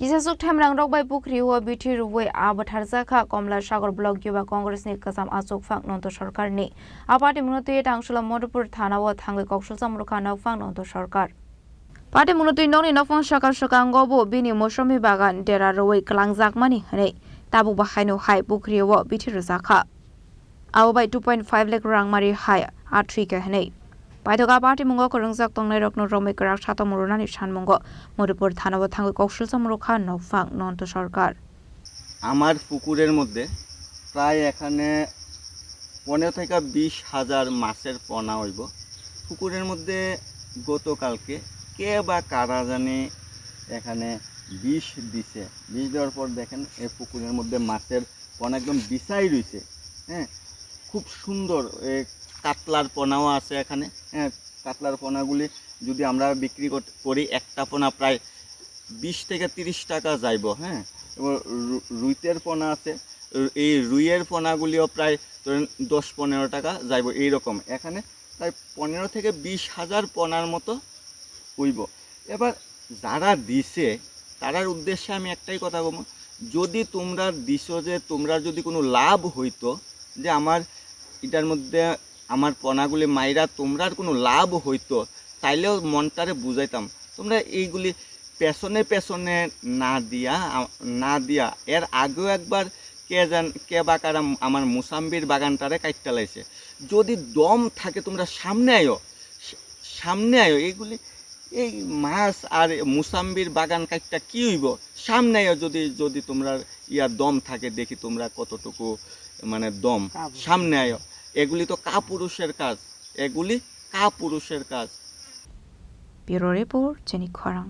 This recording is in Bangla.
Kisaswk Themrangrok bai Pukhirio Bithi Rwoi Bwtharjakha Kamlasagar blok Yuba Congress ni Kwcham Achukphang Nantu Sarkar ni Patimung Tangsalo Madhupur Thanao Thangwi Koksilsamung Nokphang Nantu Sarkar Patimung Nokphang Sarkar Sakangobo bini Mosromi bagan dera Rwoi Klangjakmani hne tabu bahaino hai Pukhirio Bwtharjakha abo bai 2.5 lakh rang mari hai Achukphang hne Bwtharjakha Patimung Khorang Romwi Romwi Satamurunani Sanmungo Madhupur Thanao Thangwi Koksilsamung Nokphang Nantu Sarkar আমার পুকুরের মধ্যে প্রায় এখানে 15 থেকে 20,000 মাছের পোনা হইব। পুকুরের মধ্যে গতকালকে কে বা কারা জানে এখানে বিষ দিছে। বিষ দেওয়ার পর দেখেন এই পুকুরের মধ্যে মাছের পোনা একদম বিছাই রইছে। হ্যাঁ, খুব সুন্দর কাতলার পোনাও আছে এখানে। হ্যাঁ, কাতলার পোনাগুলি যদি আমরা বিক্রি করি একটা পোনা প্রায় 20 থেকে 30 টাকা যাইব। হ্যাঁ, এবং রুইতের পোনা আছে, এই রুইয়ের পোনাগুলিও প্রায় 10-15 টাকা যাইব এইরকম। এখানে প্রায় 15 থেকে 20,000 পোনার মতো হইব। এবার যারা দিছে তারার উদ্দেশ্যে আমি একটাই কথা বলবো, যদি তোমরা দিছো যে তোমরা যদি কোনো লাভ হইতো যে আমার এটার মধ্যে আমার পোনাগুলি মাইরা তোমরার কোনো লাভ হইতো তাইলেও মনটারে বুঝাইতাম। তোমরা এইগুলি পেছনে পেছনে না দিয়া এর আগেও একবার কে বা কারা আমার মুসাম্বির বাগানটারে কাটতে লাইছে। যদি দম থাকে তোমরা সামনে আয়ো এইগুলি এই মাছ আর মুসাম্বির বাগান কাটটা কি হইব, সামনে আয়ো। যদি তোমরা দম থাকে দেখি তোমরা কতটুকু মানে দম, সামনে আয়ো। এগুলি তো কাপুরুষের কাজ, এগুলি কাপুরুষের কাজ। ব্যুরো রিপোর্ট, চিনি খরাং।